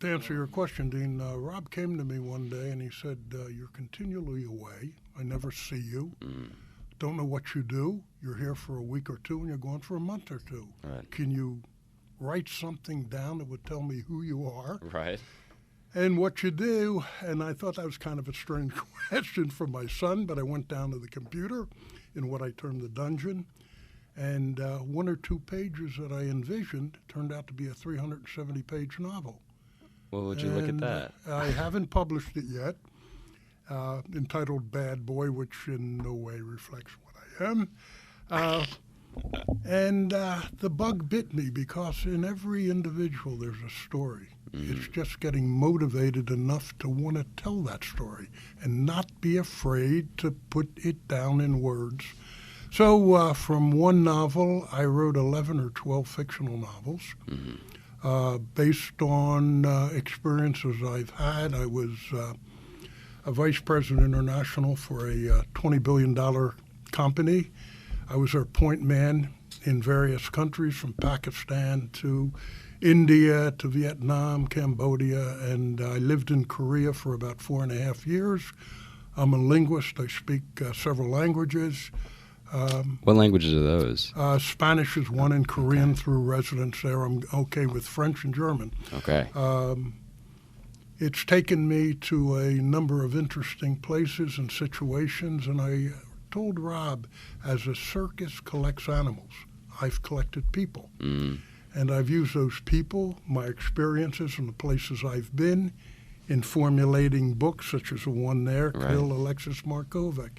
To answer your question, Dean, Rob came to me one day and he said, "You're continually away. I never see you. Don't know what you do. You're here for a week or two and you're gone for a month or two. Right. Can you write something down that would tell me who you are Right. and what you do?" And I thought that was kind of a strange question for my son, but I went down to the computer in what I termed the dungeon, and one or two pages that I envisioned turned out to be a 370-page novel. Well, would you look at that? I haven't published it yet, entitled Bad Boy, which in no way reflects what I am. And the bug bit me because in every individual there's a story. It's just getting motivated enough to want to tell that story and not be afraid to put it down in words. So from one novel, I wrote 11 or 12 fictional novels based on experiences I've had. I was a vice president international for a $20 billion company. I was their point man in various countries, from Pakistan to India to Vietnam, Cambodia, and I lived in Korea for about 4.5 years. I'm a linguist. I speak several languages. What languages are those? Spanish is one, and Korean through residence there. I'm okay with French and German. Okay. It's taken me to a number of interesting places and situations, and I told Rob, as a circus collects animals, I've collected people. And I've used those people, my experiences, and the places I've been in formulating books, such as the one there, Right. Kill Alexis Markovic.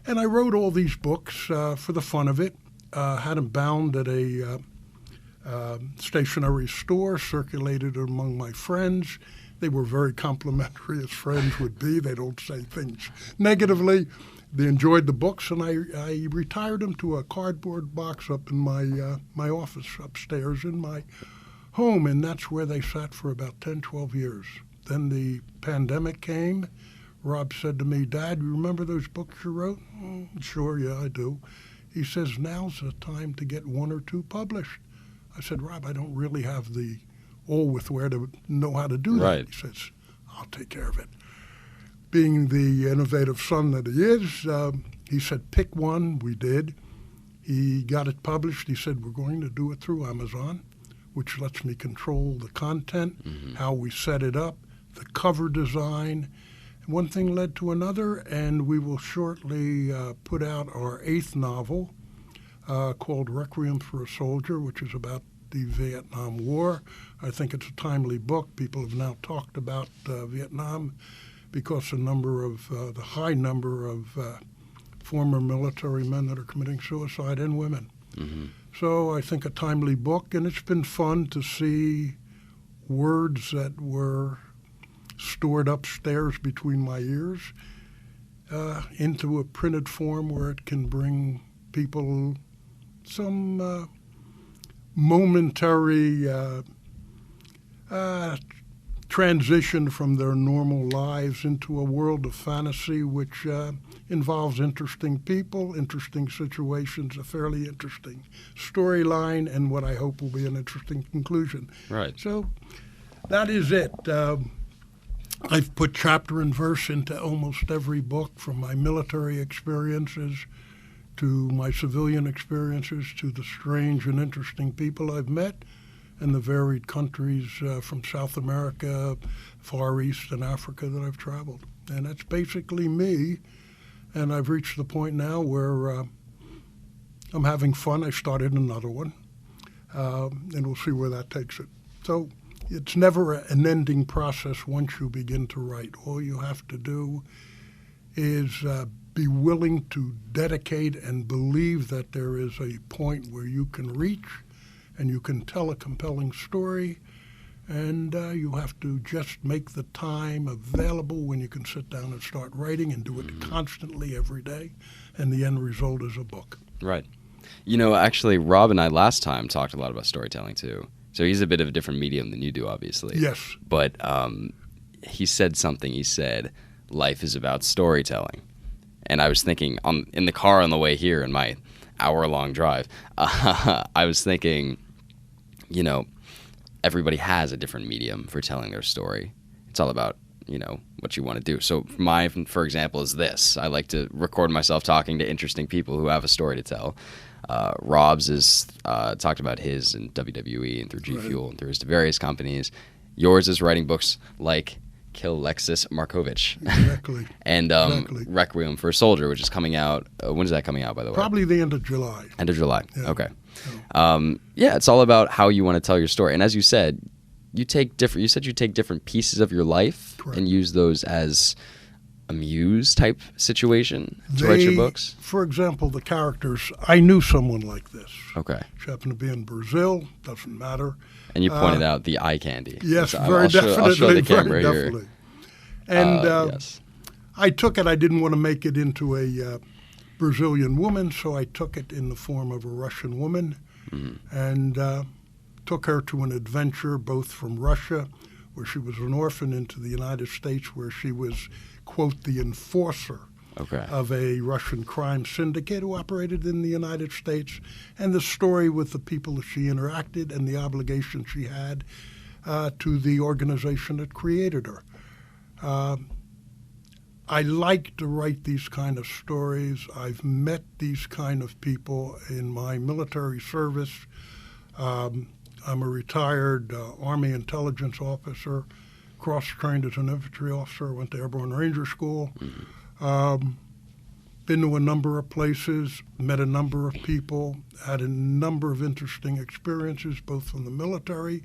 And I wrote all these books for the fun of it, had them bound at a stationery store, circulated among my friends. They were very complimentary, as friends would be. They don't say things negatively. They enjoyed the books, and I retired them to a cardboard box up in my office upstairs in my home, and that's where they sat for about 10, 12 years. Then the pandemic came. Rob said to me, "Dad, you remember those books you wrote?" Sure, yeah, I do. He says, "Now's the time to get one or two published." I said, "Rob, I don't really have the wherewithal to know how to do that." Right. He says, "I'll take care of it." Being the innovative son that he is, he said, "Pick one." We did. He got it published. He said, "We're going to do it through Amazon, which lets me control the content, how we set it up, the cover design." And one thing led to another, and we will shortly put out our 8th novel called Requiem for a Soldier, which is about the Vietnam War. I think it's a timely book. People have now talked about Vietnam because the high number of former military men that are committing suicide, and women. So I think a timely book, and it's been fun to see words that were stored upstairs between my ears into a printed form where it can bring people some momentary transition from their normal lives into a world of fantasy which involves interesting people, interesting situations, a fairly interesting storyline, and what I hope will be an interesting conclusion. Right. So that is it. I've put chapter and verse into almost every book, from my military experiences to my civilian experiences to the strange and interesting people I've met and the varied countries from South America, Far East, and Africa that I've traveled. And that's basically me, and I've reached the point now where I'm having fun. I started another one, and we'll see where that takes it. So it's never an ending process once you begin to write. All you have to do is be willing to dedicate and believe that there is a point where you can reach and you can tell a compelling story, and you have to just make the time available when you can sit down and start writing, and do it constantly every day, and the end result is a book. Right. You know, actually, Rob and I last time talked a lot about storytelling too. So he's a bit of a different medium than you do, obviously. Yes. But he said something. He said, life is about storytelling. And I was thinking, in the car on the way here in my hour-long drive, I was thinking, you know, everybody has a different medium for telling their story. It's all about, what you want to do. So mine, for example, is this. I like to record myself talking to interesting people who have a story to tell. Rob's is talked about his in WWE and through G Fuel and through his various companies. Yours is writing books like Kill Lexus Markovich. Exactly. And Requiem for a Soldier, which is coming out. When is that coming out, by the way? Probably the end of July. End of July. Yeah. Okay. It's all about how you want to tell your story. And as you said, you take different pieces of your life Correct. and use those as a muse type situation to write your books. For example, the characters, I knew someone like this. Okay. She happened to be in Brazil, doesn't matter. And you pointed out the eye candy. Yes, So very definitely. I'll show the camera very here. definitely. And Yes. I took it, I didn't want to make it into a Brazilian woman, so I took it in the form of a Russian woman and took her to an adventure both from Russia, where she was an orphan, into the United States, where she was, quote, the enforcer of a Russian crime syndicate who operated in the United States, and the story with the people that she interacted and the obligation she had to the organization that created her. I like to write these kind of stories. I've met these kind of people in my military service. I'm a retired Army intelligence officer, cross-trained as an infantry officer, went to Airborne Ranger School, been to a number of places, met a number of people, had a number of interesting experiences, both from the military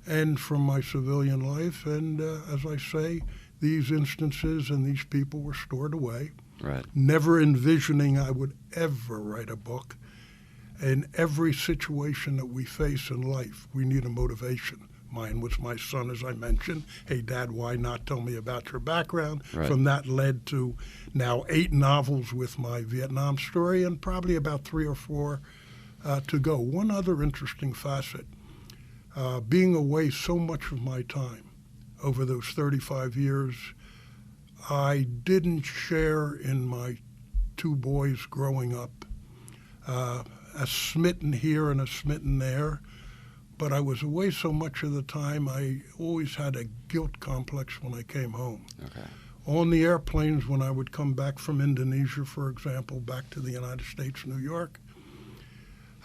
and from my civilian life. And as I say, these instances and these people were stored away, never envisioning I would ever write a book. In every situation that we face in life, we need a motivation. Mine was my son, as I mentioned. Hey, Dad, why not tell me about your background? From that led to now 8 novels with my Vietnam story and probably about 3 or 4 to go. One other interesting facet, being away so much of my time over those 35 years, I didn't share in my 2 boys growing up. A smitten here and a smitten there, but I was away so much of the time I always had a guilt complex when I came home. On the airplanes when I would come back from Indonesia, for example, back to the United States, New York,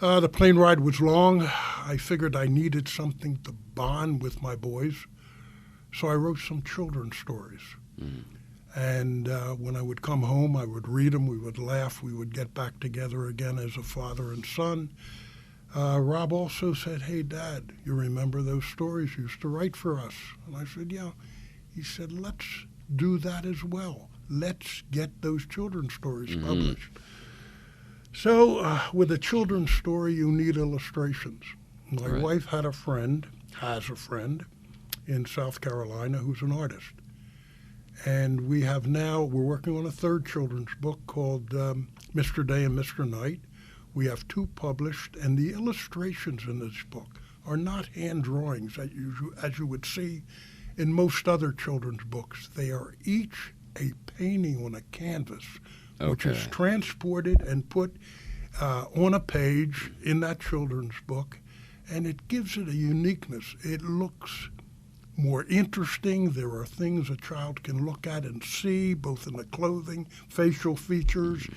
the plane ride was long. I figured I needed something to bond with my boys, so I wrote some children's stories. And when I would come home, I would read them, we would laugh, we would get back together again as a father and son. Rob also said, hey, Dad, you remember those stories you used to write for us? And I said, yeah. He said, let's do that as well. Let's get those children's stories published. So with a children's story, you need illustrations. My wife has a friend in South Carolina who's an artist. And we're working on a 3rd children's book called Mr. Day and Mr. Night. We have 2 published, and the illustrations in this book are not hand drawings as you would see in most other children's books. They are each a painting on a canvas, which is transported and put on a page in that children's book, and it gives it a uniqueness. It looks more interesting. There are things a child can look at and see, both in the clothing, facial features,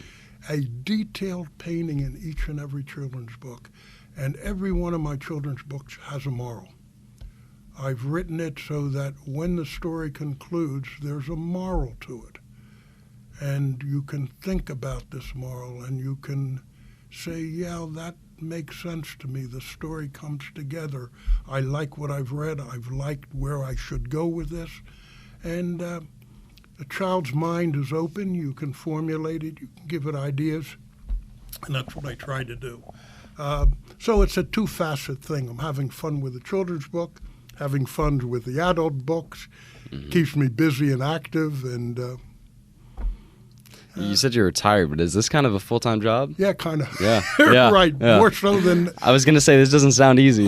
a detailed painting in each and every children's book. And every one of my children's books has a moral. I've written it so that when the story concludes, there's a moral to it. And you can think about this moral and you can say, yeah, that makes sense to me. The story comes together. I like what I've read. I've liked where I should go with this. And the child's mind is open. You can formulate it. You can give it ideas. And that's what I try to do. So it's a 2-facet thing. I'm having fun with the children's book, having fun with the adult books. Keeps me busy and active. And you said you're retired, but is this kind of a full-time job? Yeah, kind of. Yeah. Right. Yeah. More so than... I was going to say, this doesn't sound easy.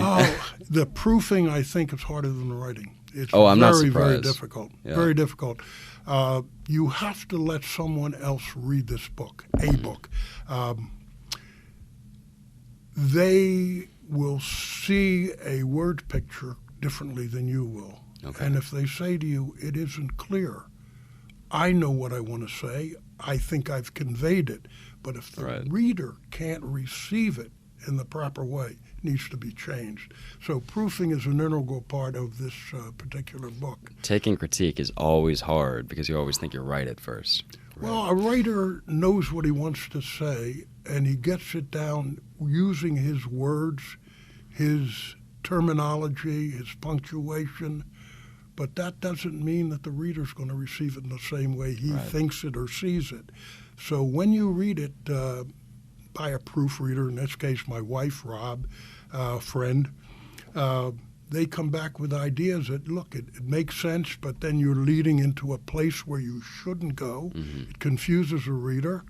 The proofing, I think, is harder than the writing. It's I'm not very, surprised. very difficult. Yeah. Very difficult. You have to let someone else read this book, a book. They will see a word picture differently than you will. Okay. And if they say to you, it isn't clear, I know what I want to say. I think I've conveyed it. But if the Right. reader can't receive it in the proper way, it needs to be changed. So proofing is an integral part of this particular book. Taking critique is always hard because you always think you're right at first. Well, a writer knows what he wants to say, and he gets it down using his words, his terminology, his punctuation. But that doesn't mean that the reader's going to receive it in the same way he Right. thinks it or sees it. So when you read it by a proofreader, in this case my wife, Rob, friend, they come back with ideas that, look, it makes sense, but then you're leading into a place where you shouldn't go. Mm-hmm. It confuses a reader,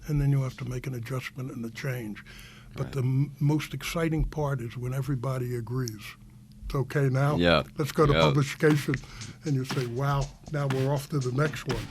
and then you have to make an adjustment and a change. But Right. the most exciting part is when everybody agrees. It's okay now? Yeah. Let's go to Yeah. publication. And you say, wow, now we're off to the next one.